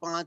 5,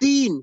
3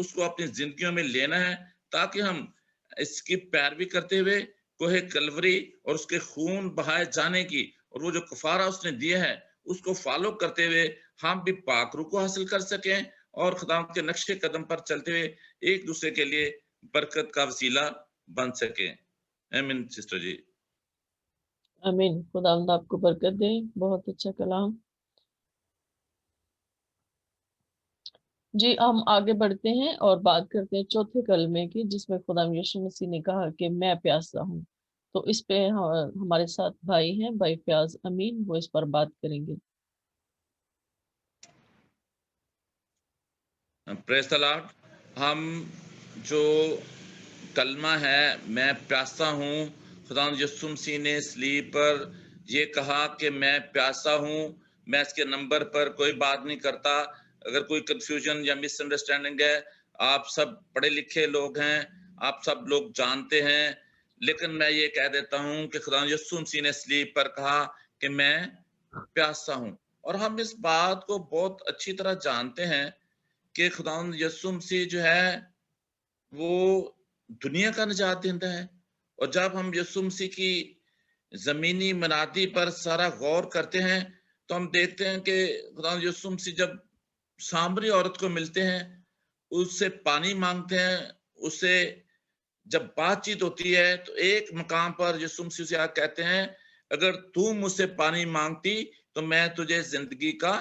اس کو اپنی زندگیوں میں لینا ہے تاکہ ہم اس کی پیروی کرتے ہوئے کوہ کلوری اور اس کے خون بہائے جانے کی اور وہ جو کفارہ اس نے دیا ہے اس کو فالو کرتے ہوئے ہم بھی پاک روح کو حاصل کر سکیں اور خدا کے نقش قدم پر چلتے ہوئے ایک دوسرے کے لیے برکت کا وسیلہ بن سکیں. آمین سسٹر جی. آمین. خداوند آپ کو برکت دے. بہت اچھا کلام. جی ہم آگے بڑھتے ہیں اور بات کرتے ہیں چوتھے کلمے کی جس میں خدا یسوع مسیح نے کہا کہ میں پیاسا ہوں. تو اس پہ ہمارے ساتھ بھائی ہیں بھائی فیاض امین، وہ اس پر بات کریں گے. پریز دی لارڈ. ہم جو کلمہ ہے میں پیاسا ہوں، خدا یسوع مسیح نے صلیب پر یہ کہا کہ میں پیاسا ہوں. میں اس کے نمبر پر کوئی بات نہیں کرتا. اگر کوئی کنفیوژن یا مس انڈرسٹینڈنگ ہے، آپ سب پڑھے لکھے لوگ ہیں، آپ سب لوگ جانتے ہیں، لیکن میں یہ کہہ دیتا ہوں کہ خدا یسوع مسیح نے صلیب پر کہا کہ میں پیاسا ہوں. اور ہم اس بات کو بہت اچھی طرح جانتے ہیں کہ خداوند یسوع مسیح جو ہے وہ دنیا کا نجات دہندہ ہے. اور جب ہم یسوع مسیح کی زمینی منادی پر سارا غور کرتے ہیں تو ہم دیکھتے ہیں کہ خداوند یسوع مسیح جب سامری عورت کو ملتے ہیں، اس سے پانی مانگتے ہیں، اس سے جب بات چیت ہوتی ہے تو ایک مقام پر یسوع مسیح سے کہتے ہیں اگر تو مجھ سے پانی مانگتی تو میں تجھے زندگی کا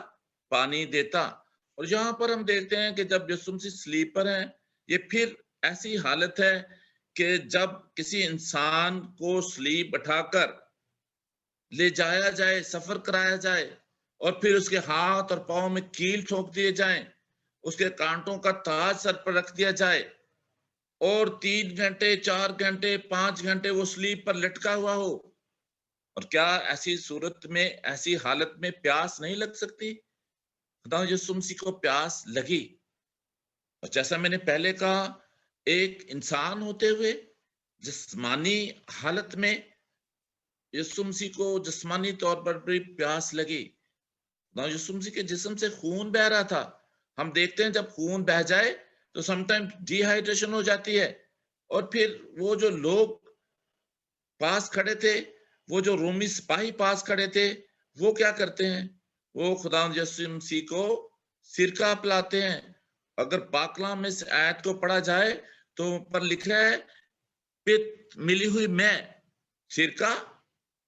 پانی دیتا. اور یہاں پر ہم دیکھتے ہیں کہ جب یسوع مسیح صلیب پر ہیں، یہ پھر ایسی حالت ہے کہ جب کسی انسان کو صلیب اٹھا کر لے جایا جائے، سفر کرایا جائے اور پھر اس کے ہاتھ اور پاؤں میں کیل ٹھوک دیے جائیں، اس کے کانٹوں کا تاج سر پر رکھ دیا جائے اور 3 گھنٹے 4 گھنٹے 5 گھنٹے وہ صلیب پر لٹکا ہوا ہو. اور کیا ایسی صورت میں، ایسی حالت میں پیاس نہیں لگ سکتی؟ خدا یسوع مسیح کو پیاس لگی. اور جیسا میں نے پہلے کہا، ایک انسان ہوتے ہوئے جسمانی حالت میں یسوع مسیح کو جسمانی طور پر بھی پیاس لگی. خدا یسوع مسیح کے جسم سے خون بہ رہا تھا. ہم دیکھتے ہیں جب خون بہ جائے تو سم ٹائم ڈی ہائیڈریشن ہو جاتی ہے. اور پھر وہ جو لوگ پاس کھڑے تھے، وہ جو رومی سپاہی پاس کھڑے تھے، وہ کیا کرتے ہیں؟ وہ خدا یسوع مسیح کو سرکہ پلاتے ہیں. اگر پاک کلام میں اس آیت کو پڑھا جائے تو پر لکھا ہے پت ملی ہوئی میں، سرکہ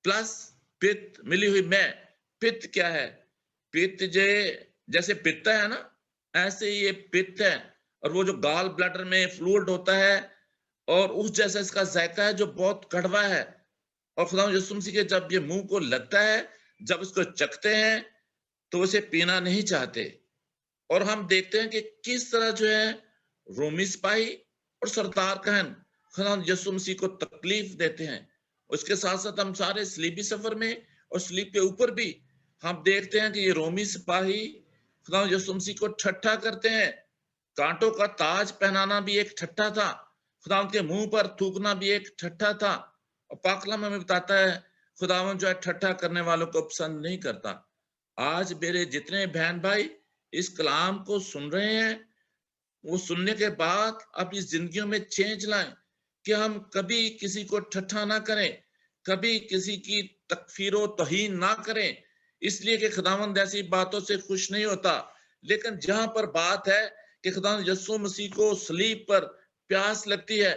پلس پت ملی ہوئی میں. پت کیا ہے؟ پت جیسے پتا ہے نا، ایسے ہی یہ پت ہے. اور وہ جو گال بلیڈر میں فلوئڈ ہوتا ہے اور اس جیسا اس کا ذائقہ ہے جو بہت کڑوا ہے. اور خدا یسوع مسیح کے جب یہ منہ کو لگتا ہے، جب اس کو چکھتے ہیں تو اسے پینا نہیں چاہتے. اور ہم دیکھتے ہیں کہ کس طرح جو ہے رومی سپاہی اور سردار کہن خدا یسوع مسیح کو تکلیف دیتے ہیں. اس کے ساتھ ساتھ ہم سارے صلیبی سفر میں اور صلیب کے اوپر بھی ہم دیکھتے ہیں کہ یہ رومی سپاہی خدا یسوع مسیح کو ٹھٹھا کرتے ہیں. کانٹوں کا تاج پہنانا بھی ایک ٹھٹھا تھا، خدا کے منہ پر تھوکنا بھی ایک ٹھٹھا تھا. اور پاک کلام ہمیں بتاتا ہے خداوند جو ہے ٹھٹھا کرنے والوں کو پسند نہیں کرتا. آج میرے جتنے بہن بھائی اس کلام کو سن رہے ہیں، وہ سننے کے بعد اپنی زندگیوں میں چینج لائیں کہ ہم کبھی کسی کو ٹھٹھا نہ کریں، کبھی کسی کی تکفیر و توہین نہ کریں، اس لیے کہ خداوند ایسی باتوں سے خوش نہیں ہوتا. لیکن جہاں پر بات ہے کہ خداوند یسوع مسیح کو صلیب پر پیاس لگتی ہے،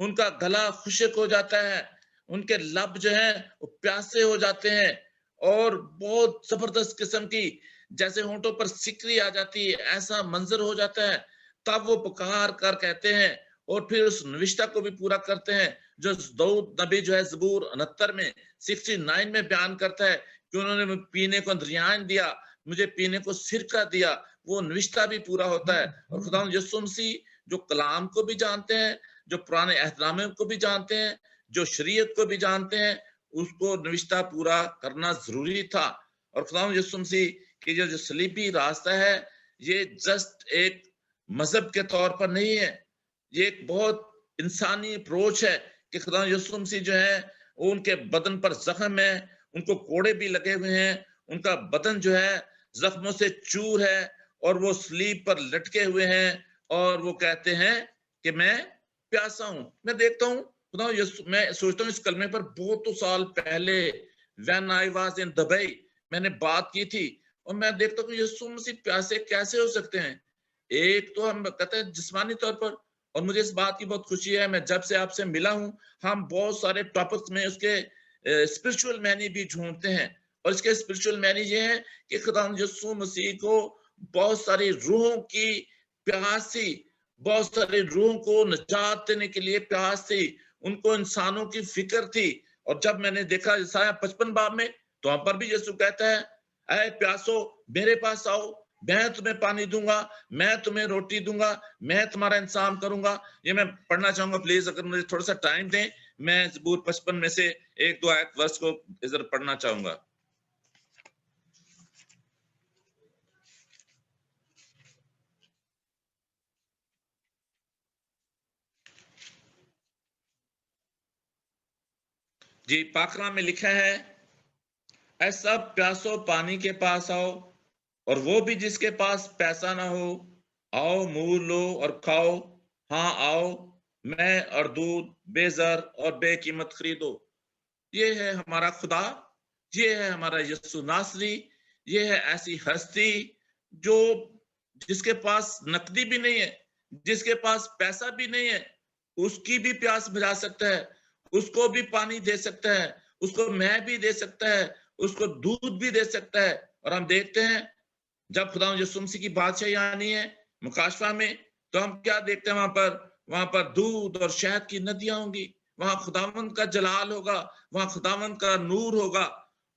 ان کا گلا خشک ہو جاتا ہے، ان کے لب جو ہیں وہ پیاسے ہو جاتے ہیں اور بہت زبردست قسم کی جیسے ہونٹوں پر سکری آ جاتی ہے، ایسا منظر ہو جاتا ہے. تب وہ پکار کر کہتے ہیں اور پھر اس نوشتہ کو بھی پورا کرتے ہیں جو داؤد نبی جو ہے زبور 69 میں 69 میں بیان کرتا ہے کہ انہوں نے پینے کو دریان دیا، مجھے پینے کو سرکہ دیا. وہ نوشتہ بھی پورا ہوتا ہے. اور خدا یسوع مسیح جو کلام کو بھی جانتے ہیں، جو پرانے عہد نامے کو بھی جانتے ہیں، جو شریعت کو بھی جانتے ہیں، اس کو نوشتہ پورا کرنا ضروری تھا. اور خدا یسوع مسیح کی جو صلیبی راستہ ہے، یہ جسٹ ایک مذہب کے طور پر نہیں ہے، یہ ایک بہت انسانی اپروچ ہے کہ خدا یسوع مسیح جو ہے ان کے بدن پر زخم ہے، ان کو کوڑے بھی لگے ہوئے ہیں، ان کا بدن جو ہے زخموں سے چور ہے اور وہ صلیب پر لٹکے ہوئے ہیں. اور وہ کہتے ہیں کہ میں پیاسا ہوں. میں دیکھتا ہوں میں سوچتا ہوں اس کلمے پر بہت سال پہلے when I was in Dubai میں نے بات کی تھی, اور میں دیکھتا ہوں کہ یسوع مسیح پیاسے کیسے ہو سکتے ہیں. ایک تو ہم کہتے ہیں جسمانی طور پر, اور مجھے اس بات کی بہت خوشی ہے, میں جب سے آپ سے ملا ہوں ہم بہت سارے ٹاپکس میں اس کے اسپرچول معنی بھی ڈھونڈتے ہیں, اور اس کے اسپرچول معنی یہ ہے کہ خدا یسوع مسیح کو بہت ساری روحوں کی پیاس تھی, بہت ساری روحوں کو نجات دینے کے لیے پیاس تھی, ان کو انسانوں کی فکر تھی. اور جب میں نے دیکھا یسایہ 55 باب میں, تو وہاں پر بھی یسوع کہتا ہے اے پیاسو میرے پاس آؤ, میں تمہیں پانی دوں گا, میں تمہیں روٹی دوں گا, میں تمہارا انتظام کروں گا. یہ میں پڑھنا چاہوں گا, پلیز اگر مجھے تھوڑا سا ٹائم دیں, میں زبور 55 میں سے ایک دو آیت ورس کو ادھر پڑھنا چاہوں گا. جی, پاک کلام میں لکھا ہے اے سب پیاسو پانی کے پاس آؤ, اور وہ بھی جس کے پاس پیسہ نہ ہو آؤ منہ لو اور کھاؤ. ہاں آؤ, میں اور دودھ بے زر اور بے قیمت خریدو. یہ ہے ہمارا خدا, یہ ہے ہمارا یسوع ناصری, یہ ہے ایسی ہستی جو جس کے پاس نقدی بھی نہیں ہے, جس کے پاس پیسہ بھی نہیں ہے, اس کی بھی پیاس بجھا سکتا ہے, اس کو بھی پانی دے سکتا ہے, اس کو مے بھی دے سکتا ہے, اس کو دودھ بھی دے سکتا ہے. اور ہم دیکھتے ہیں جب خدا یسوع مسیح کی بادشاہی آنی ہے مکاشفہ میں, تو ہم کیا دیکھتے ہیں وہاں پر دودھ اور شہد کی ندیاں ہوں گی, وہاں خداوند کا جلال ہوگا, وہاں خداوند کا نور ہوگا.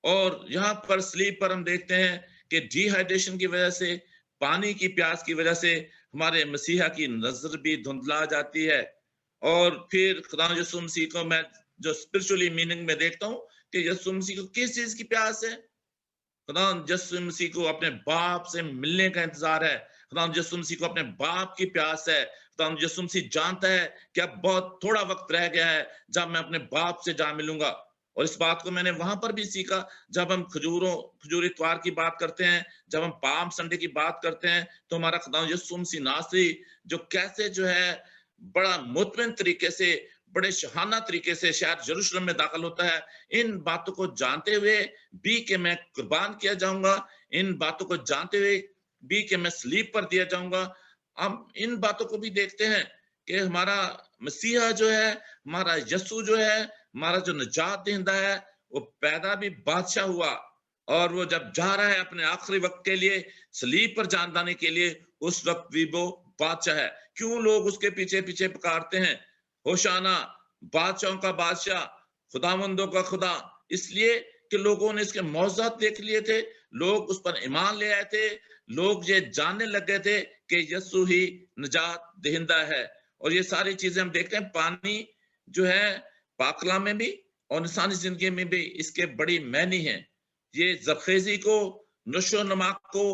اور یہاں پر صلیب پر ہم دیکھتے ہیں کہ ڈی ہائیڈریشن کی وجہ سے, پانی کی پیاس کی وجہ سے ہمارے مسیحا کی نظر بھی دھندلا جاتی ہے. اور پھر خدا یسوع مسیح کو میں جو اسپرچولی میننگ میں دیکھتا ہوں کہ یسوع مسیح کو کس چیز کی پیاس ہے. خدا یسوع مسیح کو اپنے باپ سے ملنے کا انتظار ہے, خدا یسوع مسیح کو اپنے باپ کی پیاس ہے. خدا یسوع مسیح جانتا ہے کہ اب بہت تھوڑا وقت رہ گیا ہے جب میں اپنے باپ سے جا ملوں گا. اور اس بات کو میں نے وہاں پر بھی سیکھا جب ہم کھجور اتوار کی بات کرتے ہیں, جب ہم پام سنڈے کی بات کرتے ہیں, تو ہمارا خدا یسوع مسیح ناصری جو کیسے جو ہے بڑا مطمئن طریقے سے, بڑے شہانہ طریقے سے شہر یروشلم میں داخل ہوتا ہے, ان باتوں کو جانتے ہوئے بھی کہ میں قربان کیا جاؤں گا, ان باتوں کو جانتے ہوئے بھی کہ میں صلیب پر دیا جاؤں گا. ہم ان باتوں کو بھی دیکھتے ہیں کہ ہمارا مسیحا جو ہے, ہمارا یسوع جو ہے, ہمارا جو نجات دہندہ ہے, وہ پیدا بھی بادشاہ ہوا, اور وہ جب جا رہا ہے اپنے آخری وقت کے لیے صلیب پر جان دینے کے لیے, اس وقت بھی وہ بادشاہ ہے. کیوں لوگ اس کے پیچھے پیچھے پکارتے ہیں ہوشانا, بادشاہوں کا بادشاہ, خداوندوں کا خدا؟ اس لیے کہ لوگوں نے اس کے معجزات دیکھ لیے تھے, لوگ اس پر ایمان لے آئے تھے, لوگ یہ جاننے لگ گئے تھے کہ یسوع ہی نجات دہندہ ہے. اور یہ ساری چیزیں ہم دیکھتے ہیں, پانی جو ہے پاک کلام میں بھی اور انسانی زندگی میں بھی اس کے بڑی معنی ہیں. یہ زرخیزی کو, نشو و نما کو,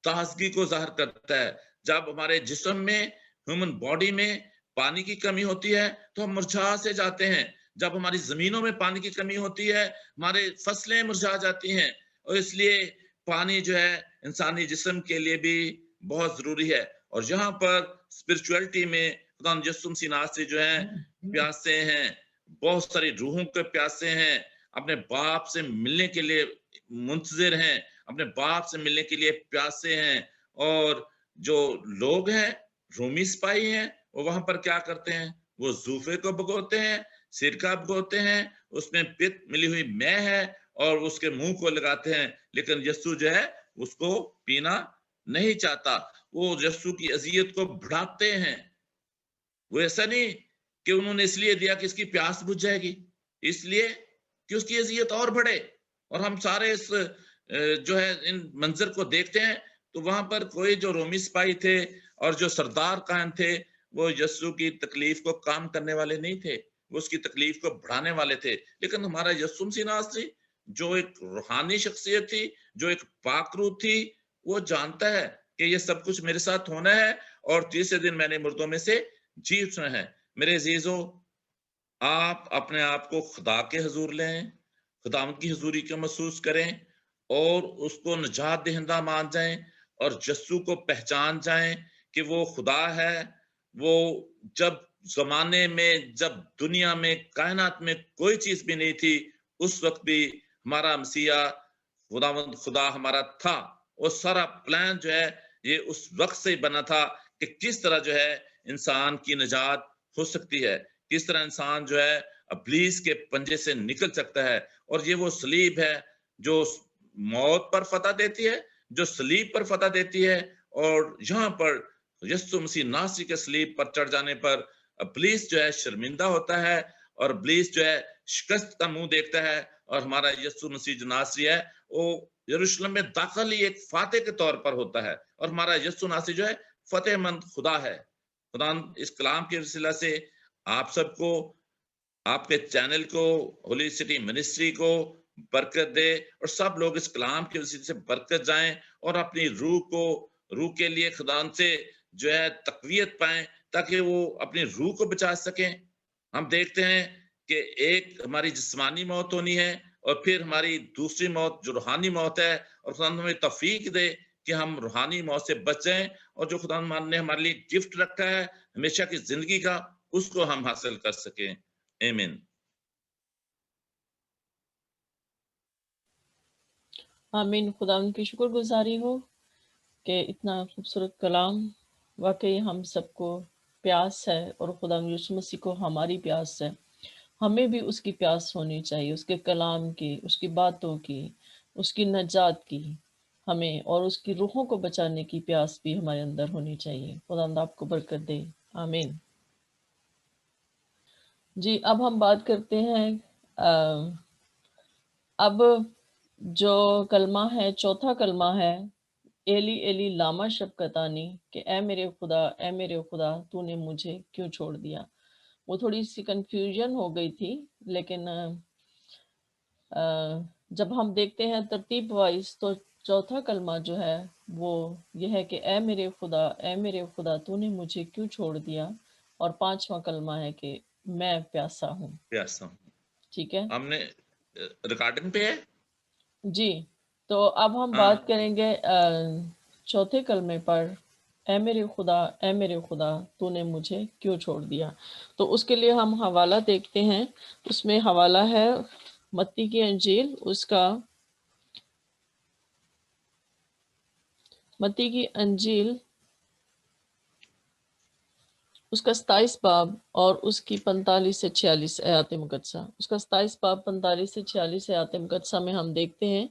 تازگی کو ظاہر کرتا ہے. جب ہمارے جسم میں, ہیومن باڈی میں پانی کی کمی ہوتی ہے تو ہم مرجھا سے جاتے ہیں. جب ہماری زمینوں میں پانی کی کمی ہوتی ہے, ہمارے فصلیں مرجھا جاتی ہیں. اور اس لیے پانی جو ہے انسانی جسم کے لیے بھی بہت ضروری ہے. اور یہاں پر اسپرچولیٹی میں خدا یسوع مسیح ناصری جو ہیں پیاسے ہیں, بہت ساری روحوں کے پیاسے ہیں, اپنے باپ سے ملنے کے لیے منتظر ہیں, اپنے باپ سے ملنے کے لیے پیاسے ہیں. اور جو لوگ ہیں رومی سپاہی ہیں, وہ وہاں پر کیا کرتے ہیں, وہ زوفے کو بھگوتے ہیں, سرکہ بھگوتے ہیں, اس میں پت ملی ہوئی مے ہے, اور اس کے منہ کو لگاتے ہیں. لیکن یسوع جو ہے اس کو پینا نہیں چاہتا, وہ یسوع کی اذیت کو بڑھاتے ہیں. وہ ایسا نہیں کہ انہوں نے اس لیے دیا کہ اس کی پیاس بجھ جائے گی, اس لیے کہ اس کی اذیت اور بڑھے. اور ہم سارے اس جو ہے ان منظر کو دیکھتے ہیں, تو وہاں پر کوئی جو رومی سپاہی تھے اور جو سردار کاہن تھے, وہ یسوع کی تکلیف کو کام کرنے والے نہیں تھے, وہ اس کی تکلیف کو بڑھانے والے تھے. لیکن ہمارا یسوع مسیح ناصری جو ایک روحانی شخصیت تھی, جو ایک پاک روح تھی, وہ جانتا ہے کہ یہ سب کچھ میرے ساتھ ہونا ہے, اور تیسرے دن میں نے مردوں میں سے جی اٹھنا ہے. میرے عزیزو, آپ اپنے آپ کو خدا کے حضور لیں, خداوند کی حضوری کو محسوس کریں, اور اس کو نجات دہندہ مان جائیں, اور یسوع کو پہچان جائیں کہ وہ خدا ہے. وہ جب زمانے میں، جب دنیا میں، کائنات میں کوئی چیز بھی نہیں تھی، اس وقت بھی ہمارا مسیح خدا ہمارا تھا. اور سارا پلان جو ہے یہ اس وقت سے ہی بنا تھا کہ کس طرح جو ہے انسان کی نجات ہو سکتی ہے، کس طرح انسان جو ہے ابلیس کے پنجے سے نکل سکتا ہے. اور یہ وہ صلیب ہے جو موت پر فتح دیتی ہے، جو صلیب پر فتح دیتی ہے. اور یہاں پر یسوع مسیح ناصری کے صلیب پر چڑھ جانے پر ابلیس جو ہے شرمندہ ہوتا ہے، اور ابلیس جو ہے شکست کا منہ دیکھتا ہے. اور ہمارا یسوع مسیح جو ناصری ہے وہ یروشلم میں داخل ہی ایک فاتح کے طور پر ہوتا ہے. اور ہمارا یسوع ناصری جو ہے فتح مند خدا ہے. خدا اس کلام کے وسیلہ سے آپ سب کو، آپ کے چینل کو، ہولی سٹی منسٹری کو برکت دے، اور سب لوگ اس کلام کے وسیلے سے برکت جائیں اور اپنی روح کے لیے خدا سے جو ہے تقویت پائیں، تاکہ وہ اپنی روح کو بچا سکیں. ہم دیکھتے ہیں کہ ایک ہماری جسمانی موت ہونی ہے، اور پھر ہماری دوسری موت جو روحانی موت ہے. اور خدا ہمیں توفیق دے کہ ہم روحانی موت سے بچیں، اور جو خدا نے ہمارے لیے گفٹ رکھا ہے ہمیشہ کی زندگی کا، اس کو ہم حاصل کر سکیں. آمین. آمین. خدا ان کی شکر گزاری ہو کہ اتنا خوبصورت کلام، واقعی ہم سب کو پیاس ہے، اور خدا یسوع مسیح کو ہماری پیاس ہے. ہمیں بھی اس کی پیاس ہونی چاہیے، اس کے کلام کی، اس کی باتوں کی، اس کی نجات کی، ہمیں اور اس کی روحوں کو بچانے کی پیاس بھی ہمارے اندر ہونی چاہیے. خدا آپ کو برکت دے. آمین. جی اب ہم بات کرتے ہیں اب جو کلمہ ہے، چوتھا کلمہ ہے، ایلی ایلی لاما شبکتانی، کہ اے میرے خدا، اے میرے خدا، تو نے مجھے کیوں چھوڑ دیا. وہ تھوڑی سی کنفیوژن ہو گئی تھی، لیکن جب ہم دیکھتے ہیں ترتیب وائز تو چوتھا کلمہ جو ہے وہ یہ ہے کہ اے میرے خدا، اے میرے خدا، تو نے مجھے کیوں چھوڑ دیا. اور پانچواں کلمہ ہے کہ میں پیاسا ہوں. پیاسا ہوں. ٹھیک ہے، ہم نے ریکارڈنگ پہ ہے. جی تو اب ہم بات کریں گے چوتھے کلمے پر، اے میرے خدا، اے میرے خدا، تو نے مجھے کیوں چھوڑ دیا. تو اس کے لیے ہم حوالہ دیکھتے ہیں. اس میں حوالہ ہے متی کی انجیل، متی کی انجیل اس کا 27 باب اور اس کی 45 سے 46 آیات مقدسہ. اس کا 27 باب 45 سے 46 آیات مقدسہ میں ہم دیکھتے ہیں،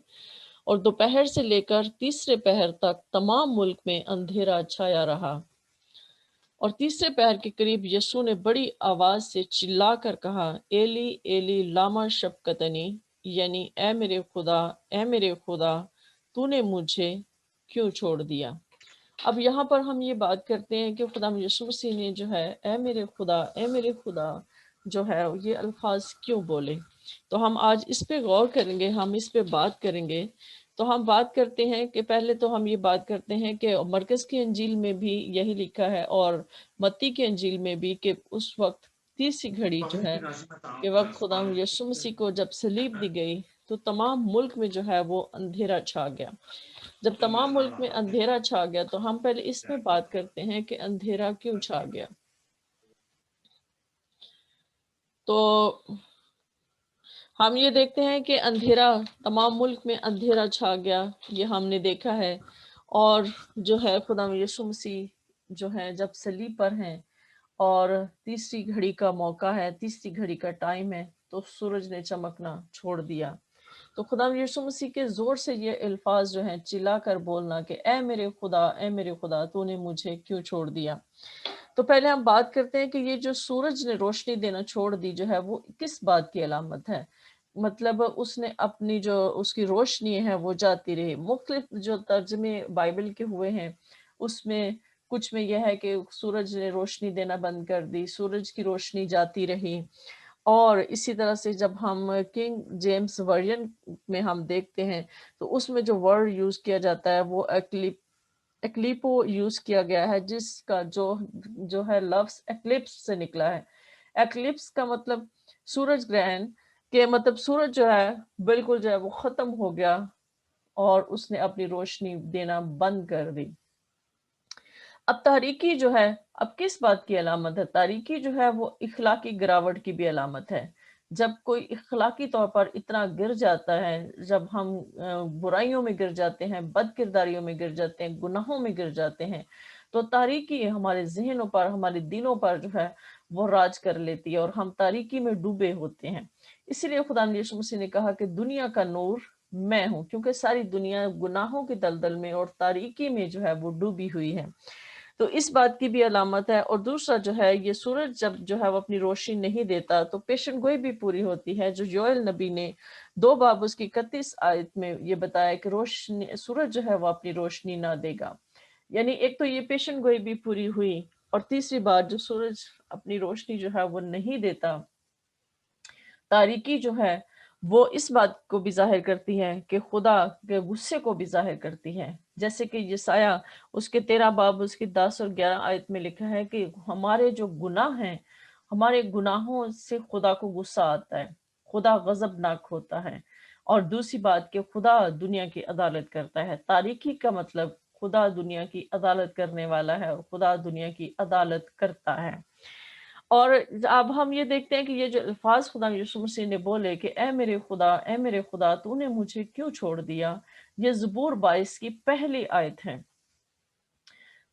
اور دوپہر سے لے کر تیسرے پہر تک تمام ملک میں اندھیرا چھایا رہا. اور تیسرے پہر کے قریب یسوع نے بڑی آواز سے چلا کر کہا، ایلی ایلی لاما شبکتنی، یعنی اے میرے خدا، اے میرے خدا، تو نے مجھے کیوں چھوڑ دیا. اب یہاں پر ہم یہ بات کرتے ہیں کہ خدا یسوع مسیح نے جو ہے اے میرے خدا، اے میرے خدا جو ہے یہ الفاظ کیوں بولے. تو ہم آج اس پہ غور کریں گے، ہم اس پہ بات کریں گے. تو ہم بات کرتے ہیں کہ پہلے تو ہم یہ بات کرتے ہیں کہ مرکز کی انجیل میں بھی یہی لکھا ہے، اور متی کی انجیل میں بھی، کہ اس وقت تیسری گھڑی جو ہے کہ وقت خدا یسوع مسیح کو جب صلیب دی گئی تو تمام ملک میں جو ہے وہ اندھیرا چھا گیا. جب تمام ملک میں اندھیرا چھا گیا تو ہم پہلے اس میں بات کرتے ہیں کہ اندھیرا کیوں چھا گیا. تو ہم یہ دیکھتے ہیں کہ اندھیرا، تمام ملک میں اندھیرا چھا گیا، یہ ہم نے دیکھا ہے. اور جو ہے خدا یسوع مسیح جو ہے جب صلیب پر ہیں اور تیسری گھڑی کا موقع ہے، تیسری گھڑی کا ٹائم ہے، تو سورج نے چمکنا چھوڑ دیا. تو خدا یسوع مسیح کے زور سے یہ الفاظ جو ہیں چلا کر بولنا کہ اے میرے خدا، اے میرے خدا، تو نے مجھے کیوں چھوڑ دیا. تو پہلے ہم بات کرتے ہیں کہ یہ جو سورج نے روشنی دینا چھوڑ دی جو ہے وہ کس بات کی علامت ہے. مطلب اس نے اپنی جو اس کی روشنی ہے وہ جاتی رہی. مختلف جو ترجمے بائبل کے ہوئے ہیں اس میں کچھ میں یہ ہے کہ سورج نے روشنی دینا بند کر دی، سورج کی روشنی جاتی رہی. اور اسی طرح سے جب ہم کنگ جیمز ورژن میں ہم دیکھتے ہیں تو اس میں جو ورڈ یوز کیا جاتا ہے وہ ایکلیپو یوز کیا گیا ہے، جس کا جو ہے لفظ ایکلپس سے نکلا ہے. ایکلپس کا مطلب سورج گرہن، کہ مطلب سورج جو ہے بالکل جو ہے وہ ختم ہو گیا اور اس نے اپنی روشنی دینا بند کر دی. اب تاریکی جو ہے اب کس بات کی علامت ہے؟ تاریکی جو ہے وہ اخلاقی گراوٹ کی بھی علامت ہے. جب کوئی اخلاقی طور پر اتنا گر جاتا ہے، جب ہم برائیوں میں گر جاتے ہیں، بد کرداریوں میں گر جاتے ہیں، گناہوں میں گر جاتے ہیں، تو تاریکی ہمارے ذہنوں پر، ہمارے دلوں پر جو ہے وہ راج کر لیتی ہے اور ہم تاریکی میں ڈوبے ہوتے ہیں. اسی لیے خدا یسوع مسیح نے کہا کہ دنیا کا نور میں ہوں، کیونکہ ساری دنیا گناہوں کی دلدل میں اور تاریکی میں جو ہے وہ ڈوبی ہوئی ہے. تو اس بات کی بھی علامت ہے. اور دوسرا جو ہے، یہ سورج جب جو ہے وہ اپنی روشنی نہیں دیتا تو پیشن گوئی بھی پوری ہوتی ہے، جو یوئیل نبی نے 2 باب اس کی 31 آیت میں یہ بتایا کہ سورج جو ہے وہ اپنی روشنی نہ دے گا. یعنی ایک تو یہ پیشن گوئی بھی پوری ہوئی، اور تیسری بات جو سورج اپنی روشنی جو ہے وہ نہیں دیتا، تاریکی جو ہے وہ اس بات کو بھی ظاہر کرتی ہے کہ خدا کے غصے کو بھی ظاہر کرتی ہے. جیسے کہ یسایہ اس کے 13 باب اس کی 10 اور 11 آیت میں لکھا ہے کہ ہمارے جو گناہ ہیں، ہمارے گناہوں سے خدا کو غصہ آتا ہے، خدا غضبناک ہوتا ہے. اور دوسری بات کہ خدا دنیا کی عدالت کرتا ہے. تاریکی کا مطلب خدا دنیا کی عدالت کرنے والا ہے اور خدا دنیا کی عدالت کرتا ہے. اور اب ہم یہ دیکھتے ہیں کہ یہ جو الفاظ خدا یسوع مسیح نے بولے کہ اے میرے خدا تو نے مجھے کیوں چھوڑ دیا، یہ زبور 22 کی پہلی آیت ہے.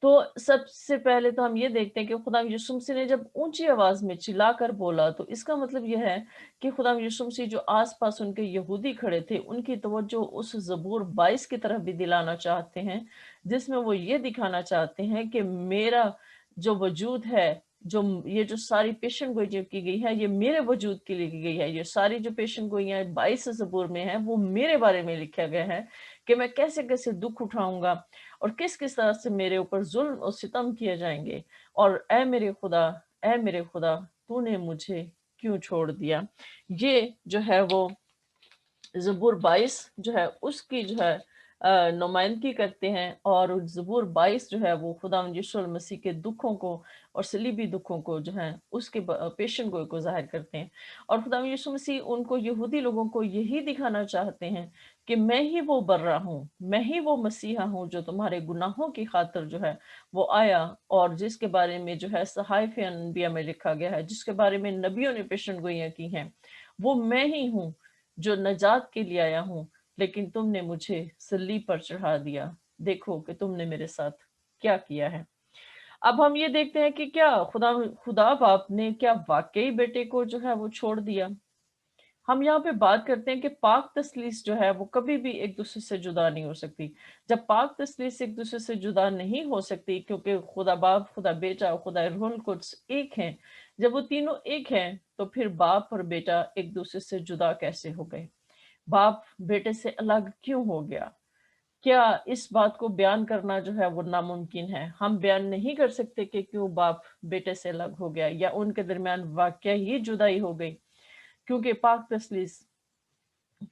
تو سب سے پہلے تو ہم یہ دیکھتے ہیں کہ خدا یسوع مسیح نے جب اونچی آواز میں چلا کر بولا تو اس کا مطلب یہ ہے کہ خدا یسوع مسیح جو آس پاس ان کے یہودی کھڑے تھے، ان کی توجہ اس زبور 22 کی طرف بھی دلانا چاہتے ہیں، جس میں وہ یہ دکھانا چاہتے ہیں کہ میرا جو وجود ہے، جو ساری پیشن گوئی جو کی گئی ہے، یہ میرے وجود کے لیے کی گئی ہے. یہ ساری جو پیشن گوئیاں 22 زبور میں ہیں وہ میرے بارے میں لکھا گیا ہے کہ میں کیسے کیسے دکھ اٹھاؤں گا اور کس کس طرح سے میرے اوپر ظلم اور ستم کیے جائیں گے. اور اے میرے خدا تو نے مجھے کیوں چھوڑ دیا. یہ جو ہے وہ زبور 22 جو ہے اس کی جو ہے نمائندگی کرتے ہیں، اور زبور 22 جو ہے وہ خداوند یسوع المسیح کے دکھوں کو اور صلیبی دکھوں کو جو ہے اس کے پیشن گوئی کو ظاہر کرتے ہیں. اور خداوند یسوع مسیح ان کو، یہودی لوگوں کو یہی دکھانا چاہتے ہیں کہ میں ہی وہ برہ ہوں، میں ہی وہ مسیحا ہوں جو تمہارے گناہوں کی خاطر جو ہے وہ آیا، اور جس کے بارے میں جو ہے صحائف انبیاء میں لکھا گیا ہے، جس کے بارے میں نبیوں نے پیشن گوئیاں کی ہیں. وہ میں ہی ہوں جو نجات کے لیے آیا ہوں، لیکن تم نے مجھے صلیب پر چڑھا دیا. دیکھو کہ تم نے میرے ساتھ کیا کیا ہے. اب ہم یہ دیکھتے ہیں کہ کیا خدا باپ نے کیا واقعی بیٹے کو جو ہے وہ چھوڑ دیا. ہم یہاں پہ بات کرتے ہیں کہ پاک تثلیث جو ہے وہ کبھی بھی ایک دوسرے سے جدا نہیں ہو سکتی. جب پاک تثلیث ایک دوسرے سے جدا نہیں ہو سکتی، کیونکہ خدا باپ، خدا بیٹا اور خدا روح القدس ایک ہیں، جب وہ تینوں ایک ہیں تو پھر باپ اور بیٹا ایک دوسرے سے جدا کیسے ہو گئے؟ باپ بیٹے سے الگ کیوں ہو گیا؟ کیا اس بات کو بیان کرنا جو ہے وہ ناممکن ہے؟ ہم بیان نہیں کر سکتے کہ کیوں باپ بیٹے سے الگ ہو گیا یا ان کے درمیان واقعہ ہی جدائی ہو گئی، کیونکہ پاک تثلیث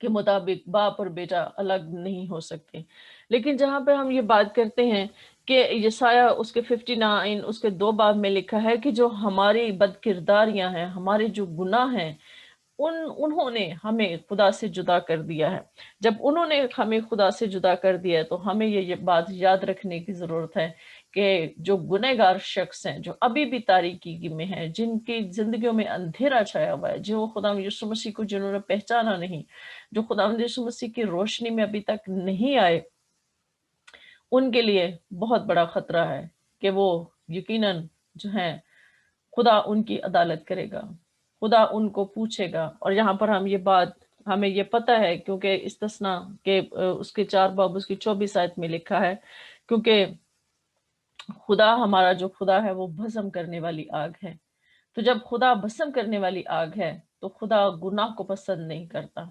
کے مطابق باپ اور بیٹا الگ نہیں ہو سکتے. لیکن جہاں پہ ہم یہ بات کرتے ہیں کہ یسایہ اس کے 59 اس کے 2 باب میں لکھا ہے کہ جو ہماری بد کرداریاں ہیں، ہمارے جو گناہ ہیں، انہوں نے ہمیں خدا سے جدا کر دیا ہے. جب انہوں نے ہمیں خدا سے جدا کر دیا ہے تو ہمیں یہ بات یاد رکھنے کی ضرورت ہے کہ جو گنہگار شخص ہیں، جو ابھی بھی تاریکی میں ہیں، جن کی زندگیوں میں اندھیرا چھایا ہوا ہے، جو خدا یسوع مسیح کو جنہوں نے پہچانا نہیں، جو خدا یسوع مسیح کی روشنی میں ابھی تک نہیں آئے، ان کے لیے بہت بڑا خطرہ ہے کہ وہ یقیناً جو ہیں خدا ان کی عدالت کرے گا، خدا ان کو پوچھے گا. اور یہاں پر ہم یہ بات ہمیں یہ پتہ ہے کیونکہ استثنا کے اس کے 4 باب اس کی 24 آیت میں لکھا ہے، کیونکہ خدا ہمارا جو خدا ہے وہ بھسم کرنے والی آگ ہے. تو جب خدا بھسم کرنے والی آگ ہے تو خدا گناہ کو پسند نہیں کرتا.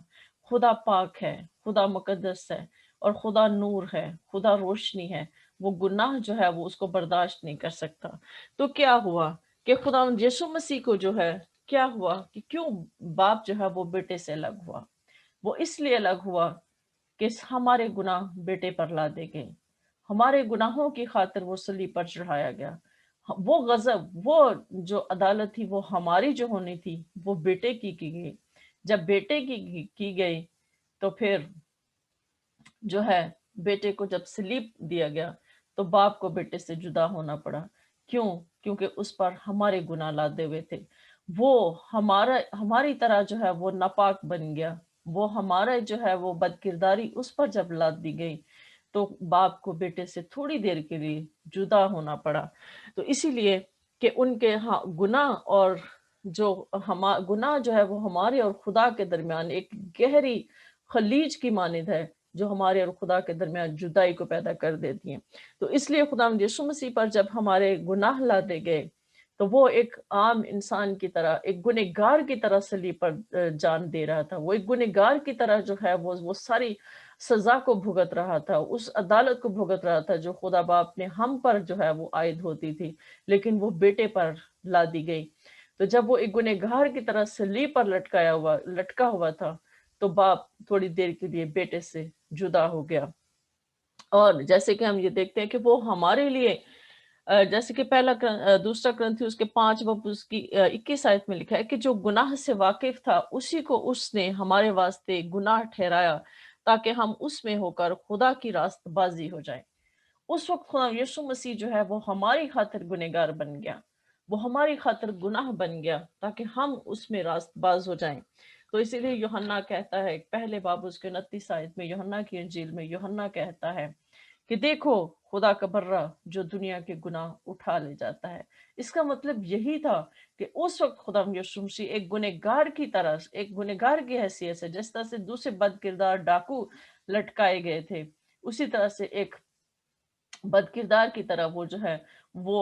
خدا پاک ہے، خدا مقدس ہے، اور خدا نور ہے، خدا روشنی ہے. وہ گناہ جو ہے وہ اس کو برداشت نہیں کر سکتا. تو کیا ہوا کہ خدا یسوع مسیح کو جو ہے کیا ہوا کہ کیوں باپ جو ہے وہ بیٹے سے الگ ہوا؟ وہ اس لیے الگ ہوا کہ ہمارے گناہ بیٹے پر لادے گئے، ہمارے گناہوں کی خاطر وہ صلیب پر چڑھایا گیا. وہ غضب، وہ جو عدالت تھی وہ ہماری جو ہونی تھی وہ بیٹے کی گئی. جب بیٹے کی گئی تو پھر جو ہے بیٹے کو جب صلیب دیا گیا تو باپ کو بیٹے سے جدا ہونا پڑا. کیوں؟ کیونکہ اس پر ہمارے گناہ لادے ہوئے تھے. وہ ہماری طرح جو ہے وہ ناپاک بن گیا. وہ ہمارا جو ہے وہ بد کرداری اس پر جب لاد دی گئی تو باپ کو بیٹے سے تھوڑی دیر کے لیے جدا ہونا پڑا. تو اسی لیے کہ ان کے گناہ اور گناہ جو ہے وہ ہمارے اور خدا کے درمیان ایک گہری خلیج کی مانند ہے جو ہمارے اور خدا کے درمیان جدائی کو پیدا کر دیتی ہیں. تو اس لیے خداوند یسوع مسیح پر جب ہمارے گناہ لادے گئے تو وہ ایک عام انسان کی طرح، ایک گنہگار کی طرح صلیب پر جان دے رہا تھا. وہ ایک گنہگار کی طرح جو ہے وہ ساری سزا کو بھگت رہا تھا، اس عدالت کو بھگت رہا تھا جو خدا باپ نے ہم پر جو ہے وہ عائد ہوتی تھی، لیکن وہ بیٹے پر لا دی گئی. تو جب وہ ایک گنہگار کی طرح صلیب پر لٹکا ہوا تھا تو باپ تھوڑی دیر کے لیے بیٹے سے جدا ہو گیا. اور جیسے کہ ہم یہ دیکھتے ہیں کہ وہ ہمارے لیے جیسے کہ دوسرا کرنتھیوس کے 5 باب اس کی 21 آیت میں لکھا ہے کہ جو گناہ سے واقف تھا اسی کو اس نے ہمارے واسطے گناہ ٹھہرایا تاکہ ہم اس میں ہو کر خدا کی راست بازی ہو جائیں. اس وقت خدا یسوع مسیح جو ہے وہ ہماری خاطر گنہگار بن گیا، وہ ہماری خاطر گناہ بن گیا تاکہ ہم اس میں راست باز ہو جائیں. تو اسی لیے یوحنا کہتا ہے پہلے باب اس کے 29 آیت میں، یوحنا کی انجیل میں یوحنا کہتا ہے کہ دیکھو خدا کا برہ جو دنیا کے گناہ اٹھا لے جاتا ہے. اس کا مطلب یہی تھا کہ اس وقت خدا یسوع مسیح ایک گنہگار کی طرح، ایک گنہگار کی حیثیت سے، جس طرح سے دوسرے بد کردار ڈاکو لٹکائے گئے تھے، اسی طرح سے ایک بد کردار کی طرح وہ جو ہے وہ